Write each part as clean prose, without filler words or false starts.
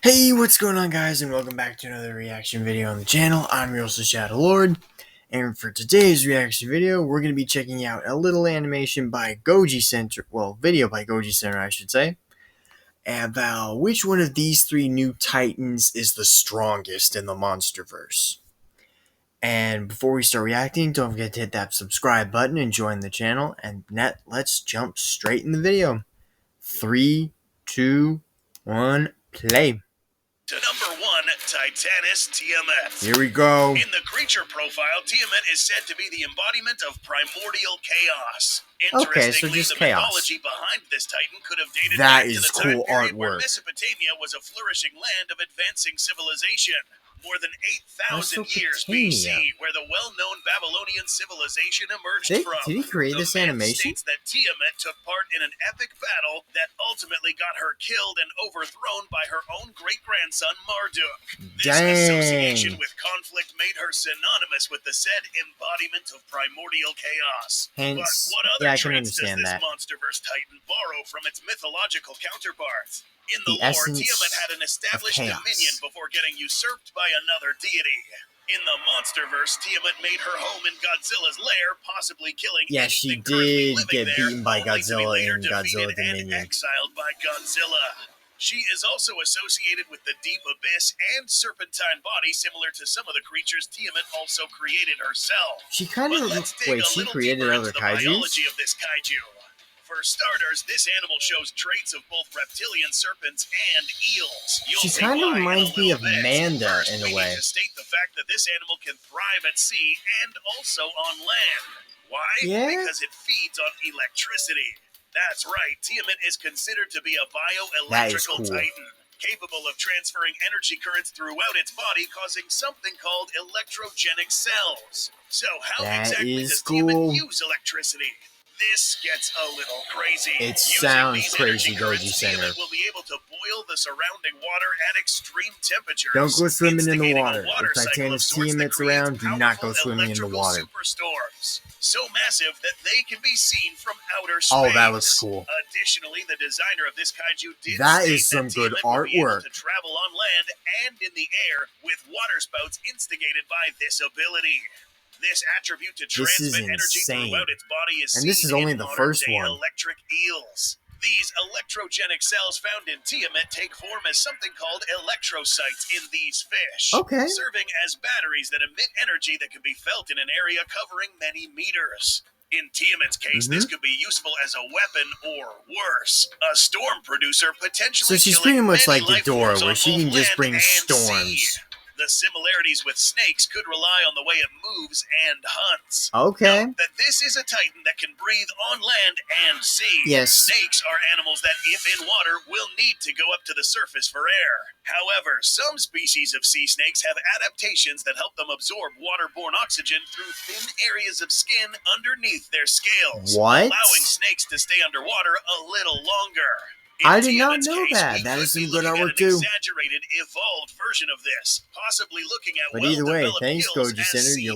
Hey, what's going on, guys, and welcome back to another reaction video on the channel. I'm your host, Shadow Lord, and for today's reaction video, we're going to be checking out a little animation by Goji Center, well, video by Goji Center, I should say, about which one of these three new titans is the strongest in the MonsterVerse. And before we start reacting, don't forget to hit that subscribe button and join the channel, and let's jump straight in the video. 3, 2, 1, play. To number 1, TITANUS TIAMAT. Here we go. In the creature profile, Tiamat is said to be the embodiment of primordial chaos. Okay, so Interestingly, just the chaos. mythology behind this titan could have dated That back is to the time cool period where artwork. Mesopotamia was a flourishing land of advancing civilization. More than 8,000 years Mesopotamia. BC, where the well-known Babylonian civilization emerged from. Did he create The this myth animation? states that Tiamat took part in an epic battle that ultimately got her killed and overthrown by her own great-grandson Marduk. This association with conflict made her synonymous with the said embodiment of primordial chaos. Hence, But what other yeah, I can traits does understand this that. MonsterVerse titan borrow from its mythological counterparts? In the The lore, essence Tiamat had an established of chaos. dominion before getting usurped by another deity. In the MonsterVerse, Tiamat made her home in Godzilla's lair, possibly killing Yeah, she anything currently did living get there, beaten by only to be Godzilla later in Godzilla defeated and Dominion. exiled by Godzilla. She is also associated with the deep abyss and serpentine body, similar to some of the creatures Tiamat also created herself. She kind of she created deeper other into the kaijus. biology of this kaiju. For starters, this animal shows traits of both reptilian serpents and eels. She kind of reminds me of Manda First, in we a way. need to state the fact that this animal can thrive at sea and also on land. Why? Yeah? Because it feeds on electricity. That's right, Tiamat is considered to be a bioelectrical cool. titan, capable of transferring energy currents throughout its body, causing something called electrogenic cells. So how exactly does Tiamat use electricity? This gets a little crazy. It sounds crazy, Goji Center. Will be able to boil the surrounding water at extreme temperatures. Don't go swimming in the water. If Titanus Tiamat's around, do not go swimming in the water. Superstorms, so massive that they can be seen from outer space. Oh, that looks cool. Additionally, the designer of this kaiju did that state is some that good Tiamat would be able artwork. to travel on land and in the air with water spouts instigated by this ability. This attribute to transmit energy throughout its body is and this is only the first one. Electric eels. These electrogenic cells found in Tiamat take form as something called electrocytes in these fish, serving as batteries that emit energy that can be felt in an area covering many meters. In Tiamat's case, this could be useful as a weapon or worse, a storm producer potentially. So she's pretty much like Ghidorah, where she can just bring storms. The similarities with snakes could rely on the way it moves and hunts. Okay. Note that this is a titan that can breathe on land and sea. Yes. Snakes are animals that, if in water, will need to go up to the surface for air. However, some species of sea snakes have adaptations that help them absorb waterborne oxygen through thin areas of skin underneath their scales, allowing snakes to stay underwater a little longer. I did not know that. That is some good artwork too. Exaggerated, evolved version of this, possibly looking at. But either way, thanks, Goji Center. You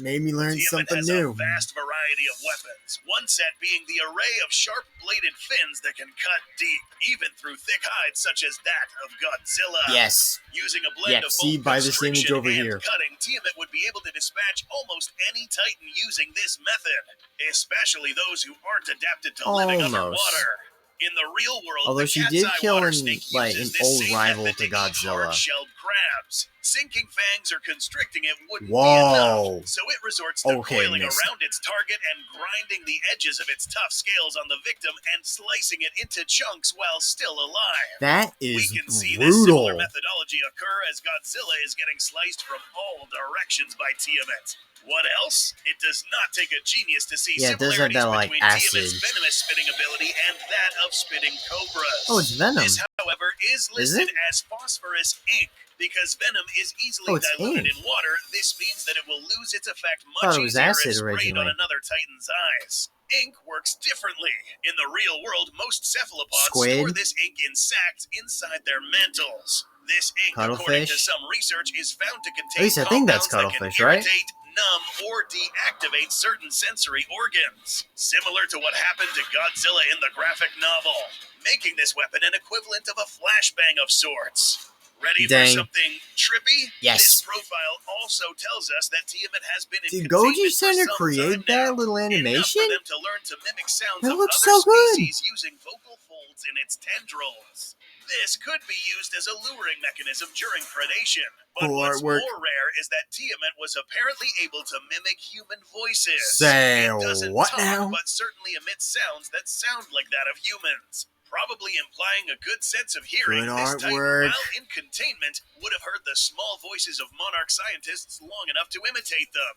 made me learn something new. A vast variety of weapons. One set being the array of sharp-bladed fins that can cut deep, even through thick hides such as that of Godzilla. Yes. Using a blend of both by this image over here. Cutting, Tiamat would be able to dispatch almost any titan using this method, especially those who aren't adapted to living underwater. In the real world, although she did kill an old rival to Godzilla. Hard-shelled crabs. Sinking fangs or constricting it wouldn't be enough, so it resorts to coiling around its target and grinding the edges of its tough scales on the victim and slicing it into chunks while still alive. That is We can see brutal. This similar methodology occur as Godzilla is getting sliced from all directions by Tiamat. What else? It does not take a genius to see similarities between Tiamat's venomous spitting ability and that of spitting cobras. Oh, it's venom. This, however, is listed as phosphorus ink. Because venom is easily diluted in water, this means that it will lose its effect much easier if sprayed on another titan's eyes. Ink works differently. In the real world, most cephalopods store this ink in sacs inside their mantles. This ink, according to some research, is found to contain compounds that can irritate, numb, or deactivate certain sensory organs, similar to what happened to Godzilla in the graphic novel, making this weapon an equivalent of a flashbang of sorts. Ready for something trippy? Yes. This profile also tells us that Tiamat has been in Did Goji containment for Center some create time that now, little animation? enough for them to learn to mimic sounds That of looks other so good. species using vocal folds in its tendrils. This could be used as a luring mechanism during predation, but what's more rare is that Tiamat was apparently able to mimic human voices. Say it doesn't what talk, now? but certainly emits sounds that sound like that of humans, probably implying a good sense of hearing. Good this Titan, artwork. while in containment, would have heard the small voices of monarch scientists long enough to imitate them.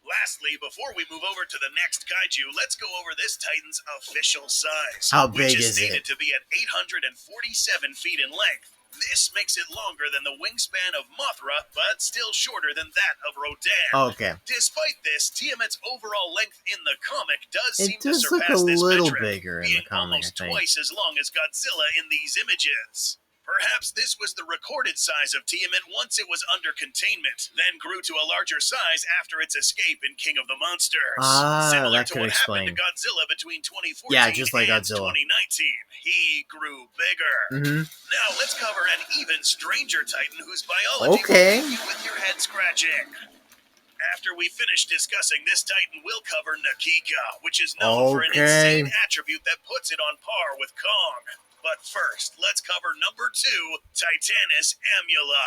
Lastly, before we move over to the next kaiju, let's go over this Titan's official size. How big which is is stated it? to be at 847 feet in length. This makes it longer than the wingspan of Mothra, but still shorter than that of Rodan. Okay. Despite this, Tiamat's overall length in the comic does seem to does look surpass a this little metric, bigger in being the comic, almost I think. twice as long as Godzilla in these images. Perhaps this was the recorded size of Tiamat once it was under containment, then grew to a larger size after its escape in King of the Monsters. Similar that to could what explain. happened to Godzilla between 2014 just like and Godzilla. 2019. He grew bigger. Now let's cover an even stranger Titan whose biology will leave you with your head scratching. After we finish discussing this Titan, we'll cover Nakika, which is known for an insane attribute that puts it on par with Kong. But first, let's cover number 2, TITANUS Amuluk.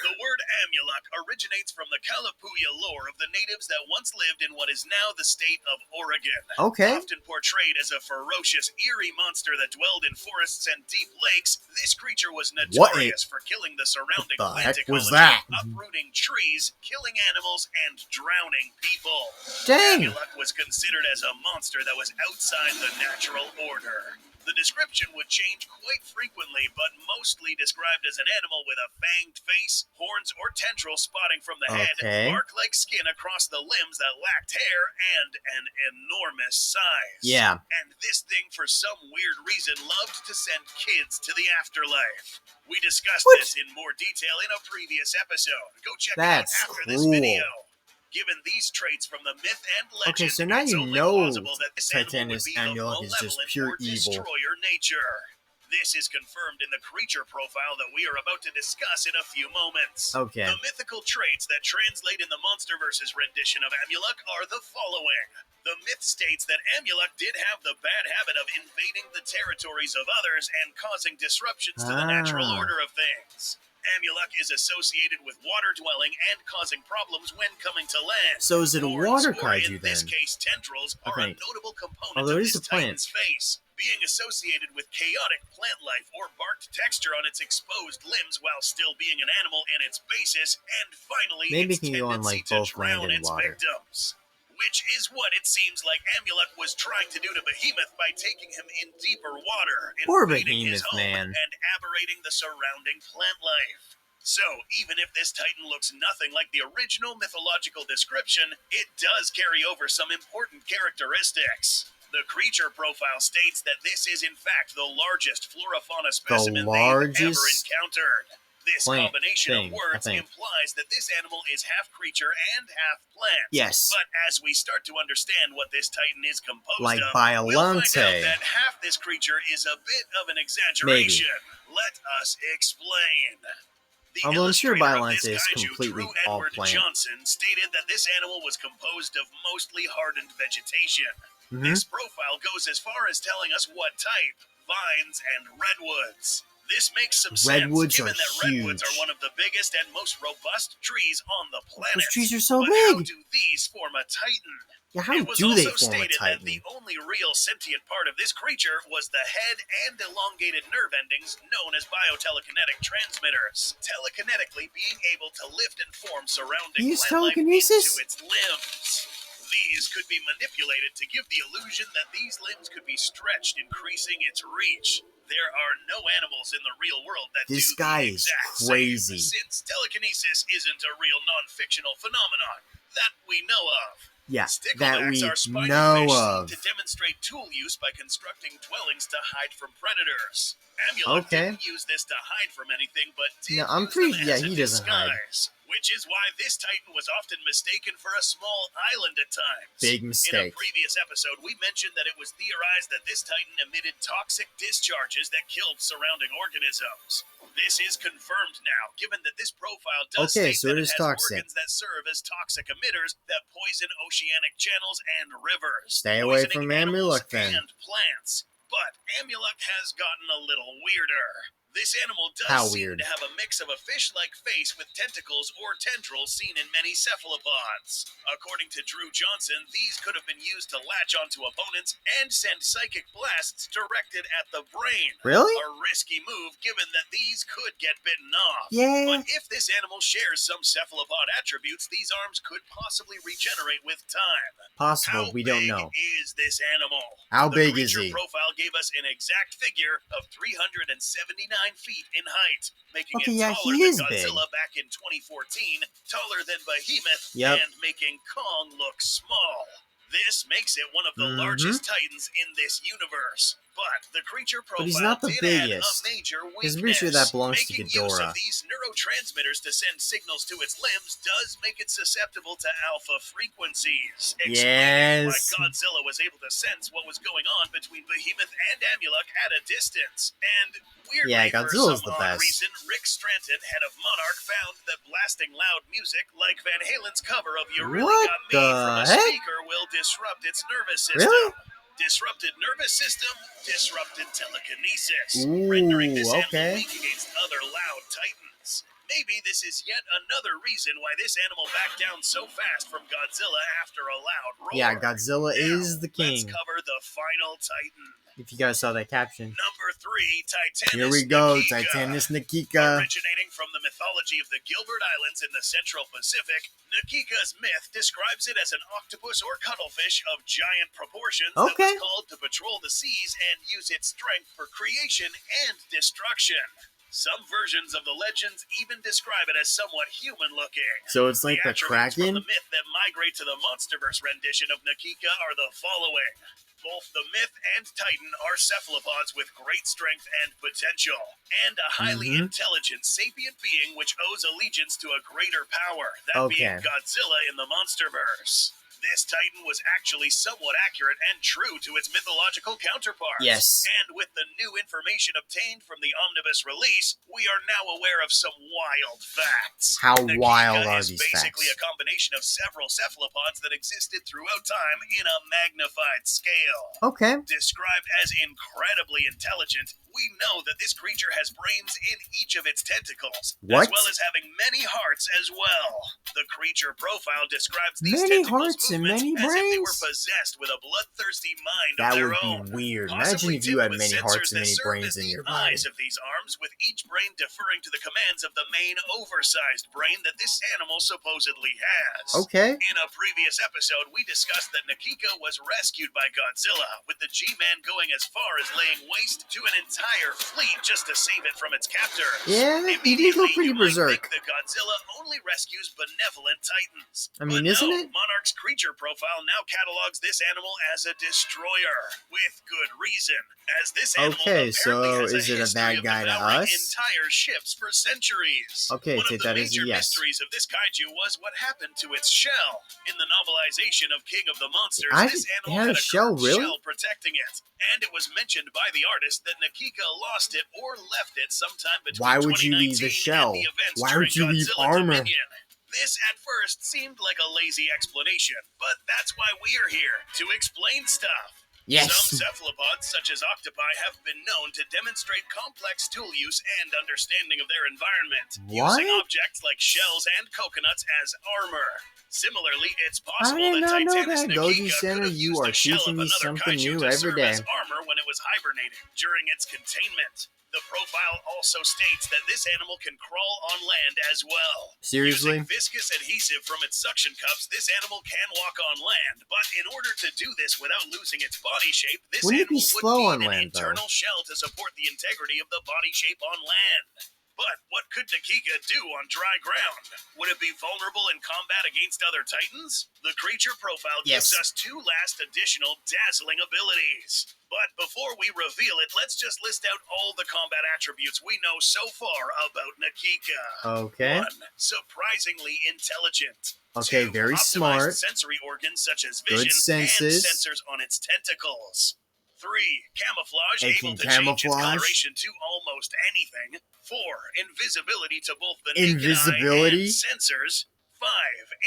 The word Amuluk originates from the Kalapuya lore of the natives that once lived in what is now the state of Oregon. Often portrayed as a ferocious, eerie monster that dwelled in forests and deep lakes, this creature was notorious for killing the surrounding plant ecology, uprooting trees, killing animals, and drowning people. Amuluk was considered as a monster that was outside the natural order. The description would change quite frequently, but mostly described as an animal with a fanged face, horns or tendrils spotting from the head, bark-like skin across the limbs that lacked hair, and an enormous size. And this thing, for some weird reason, loved to send kids to the afterlife. We discussed this in more detail in a previous episode. Go check it out after this video. Given these traits from the myth and legend, so now it's you only know plausible that this animal would be of malevolent or destroyer nature. This is confirmed in the creature profile that we are about to discuss in a few moments. The mythical traits that translate in the MonsterVerse's rendition of Amuluk are the following. The myth states that Amuluk did have the bad habit of invading the territories of others and causing disruptions to the natural order of things. Amuluk is associated with water dwelling and causing problems when coming to land. So is it a water kaiju in this case, tendrils are a notable component Although of it is this a plant. Titan's face, being associated with chaotic plant life or barked texture on its exposed limbs while still being an animal in its basis, and finally its tendency to drown its victims. Which is what it seems like Amuluk was trying to do to Behemoth by taking him in deeper water, invading his home, and aberrating the surrounding plant life. So, even if this Titan looks nothing like the original mythological description, it does carry over some important characteristics. The creature profile states that this is in fact the largest flora-fauna specimen they've ever encountered. This combination of words implies that this animal is half creature and half plant. But as we start to understand what this Titan is composed of, we'll find out that half this creature is a bit of an exaggeration. Let us explain. The Although I'm sure illustrator of Violence this is kaiju, completely Drew all Edward plant. Johnson, stated that this animal was composed of mostly hardened vegetation. This profile goes as far as telling us what type: vines and redwoods. This makes some sense, given that redwoods are one of the biggest and most robust trees on the planet. Those trees are so but big. How do these form a Titan? How it was do they also form a stated Titan? that the only real sentient part of this creature was the head and elongated nerve endings known as biotelekinetic transmitters, telekinetically being able to lift and form surrounding plant life into its limbs. These could be manipulated to give the illusion that these limbs could be stretched, increasing its reach. There are no animals in the real world that do the exact same, since telekinesis isn't a real non-fictional phenomenon that we know of. Sticklebacks are spiny fish seen to demonstrate tool use by constructing dwellings to hide from predators. Amuluk didn't use this to hide from anything, but did use them as a disguise. which is why this Titan was often mistaken for a small island at times. Big mistake. In a previous episode, we mentioned that it was theorized that this Titan emitted toxic discharges that killed surrounding organisms. This is confirmed now, given that this profile does state that it has organs that serve as toxic emitters that poison oceanic channels and rivers. Stay away from Amulek then. And plants. But Amulek has gotten a little weirder. This animal does seem to have a mix of a fish-like face with tentacles or tendrils seen in many cephalopods. According to Drew Johnson, these could have been used to latch onto opponents and send psychic blasts directed at the brain. Really? A risky move given that these could get bitten off. Yeah. But if this animal shares some cephalopod attributes, these arms could possibly regenerate with time. Possible, we don't know. How big is this animal? How big is he? The profile gave us an exact figure of 379 feet in height, making it taller than Godzilla back in 2014, taller than Behemoth, and making Kong look small. This makes it one of the largest Titans in this universe. But the creature profile he's not the did biggest. add a major weakness. Because I'm pretty sure that belongs to Making Ghidorah. use of these neurotransmitters to send signals to its limbs does make it susceptible to alpha frequencies. Explaining why Godzilla was able to sense what was going on between Behemoth and Amulek at a distance. And weirdly, Godzilla's for some the odd best. reason, Rick Stranton, head of Monarch, found that blasting loud music like Van Halen's cover of You Really Got Me from a speaker will disrupt its nervous system. Really? Disrupted nervous system, disrupted telekinesis, rendering this animal weak against other loud titans. Maybe this is yet another reason why this animal backed down so fast from Godzilla after a loud roar. Yeah, Godzilla is the king. Let's cover the final titan. If you guys saw that caption. Number 3, Titanus. Here we go, Nikika. Titanus Nikika. Originating from the mythology of the Gilbert Islands in the Central Pacific, Nikika's myth describes it as an octopus or cuttlefish of giant proportions that was called to patrol the seas and use its strength for creation and destruction. Some versions of the legends even describe it as somewhat human-looking. So it's like the From Kraken? the myth that migrate to the MonsterVerse rendition of Nikika are the following. Both the myth and Titan are cephalopods with great strength and potential, and a highly intelligent sapient being which owes allegiance to a greater power, that being Godzilla in the MonsterVerse. This Titan was actually somewhat accurate and true to its mythological counterparts. Yes. And with the new information obtained from the Omnibus release, we are now aware of some wild facts. How Nikika wild are these is basically facts? a combination of several cephalopods that existed throughout time in a magnified scale. Okay. Described as incredibly intelligent, we know that this creature has brains in each of its tentacles, as well as having many hearts as well. The creature profile describes these tentacles movements as if they were possessed with a bloodthirsty mind of their own. That would be weird. Imagine if you had many hearts and many brains in your body. Eyes of these arms, with each brain deferring to the commands of the main oversized brain that this animal supposedly has. Okay. In a previous episode, we discussed that Nikika was rescued by Godzilla, with the G-Man going as far as laying waste to an entire fleet just to save it from its captors. Yeah, he did go pretty berserk. The Godzilla only rescues benevolent titans. I mean, isn't it? Monarch's creature profile now catalogs this animal as a destroyer, with good reason, as this animal so is it a bad guy to us? Entire ships for centuries. Okay, One of the that is a major yes. mysteries of this kaiju was what happened to its shell. In the novelization of King of the Monsters, this animal had a shell, shell protecting it, and it was mentioned by the artist that Nikika lost it or left it sometime between Why would you leave the shell? Why would you leave armor? This at first seemed like a lazy explanation, but that's why we're here, to explain stuff. Yes. Some cephalopods, such as octopi, have been known to demonstrate complex tool use and understanding of their environment, using objects like shells and coconuts as armor. Similarly, it's possible that Titanus Nikika could have used a shell of another kaiju to serve as armor when it was hibernating during its containment. The profile also states that this animal can crawl on land as well. Seriously? Using viscous adhesive from its suction cups, this animal can walk on land, but in order to do this without losing its body shape, this animal would need an internal shell to support the integrity of the body shape on land. But what could Nikika do on dry ground? Would it be vulnerable in combat against other titans? The creature profile gives us 2 last additional dazzling abilities. But before we reveal it, let's just list out all the combat attributes we know so far about Nikika. Okay. 1. Surprisingly intelligent. Okay, 2. very Optimized smart. sensory organs such as vision Good senses. and sensors on its tentacles. 3. Camouflage, It able can to change its camouflage. coloration to almost anything. 4. Invisibility to both the Invisibility. naked eye and sensors. 5.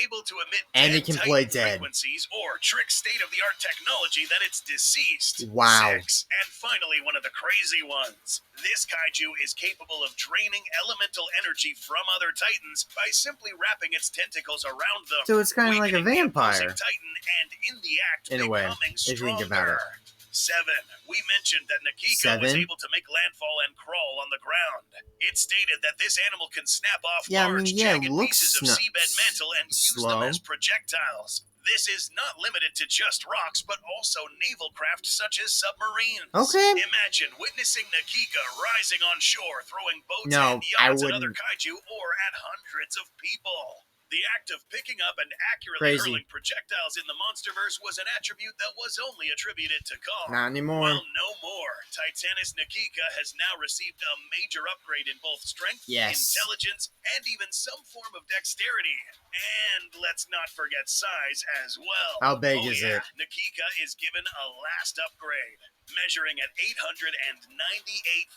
Able to emit And dead it can play Titan dead. frequencies or trick state-of-the-art technology that it's deceased. Wow. 6. And finally, one of the crazy ones. This kaiju is capable of draining elemental energy from other titans by simply wrapping its tentacles around them. So it's kind of like a weakening the vampire. opposing Titan and in the act In a way, becoming if you think about it. stronger. 7. We mentioned that Nikika was able to make landfall and crawl on the ground. It stated that this animal can snap off large, jagged pieces of seabed mantle and use them as projectiles. This is not limited to just rocks, but also naval craft such as submarines. Okay. Imagine witnessing Nikika rising on shore, throwing boats and yachts at other kaiju or at hundreds of people. The act of picking up and accurately hurling projectiles in the Monsterverse was an attribute that was only attributed to Kong. Not anymore. Well, no more. TITANUS Nikika has now received a major upgrade in both strength, intelligence, and even some form of dexterity. And let's not forget size as well. How big is it? Nikika is given a last upgrade, measuring at 898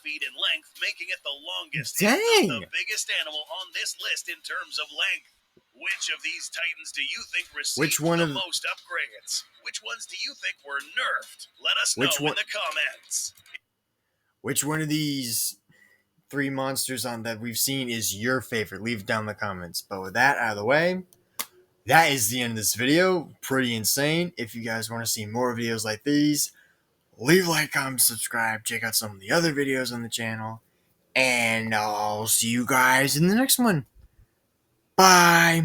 feet in length, making it the longest and the biggest animal on this list in terms of length. Which of these titans do you think received the most upgrades? Which ones do you think were nerfed? Let us know in the comments. Which one of these 3 monsters that we've seen is your favorite? Leave it down in the comments. But with that out of the way, that is the end of this video. Pretty insane. If you guys want to see more videos like these, leave a like, comment, subscribe. Check out some of the other videos on the channel. And I'll see you guys in the next one. Bye.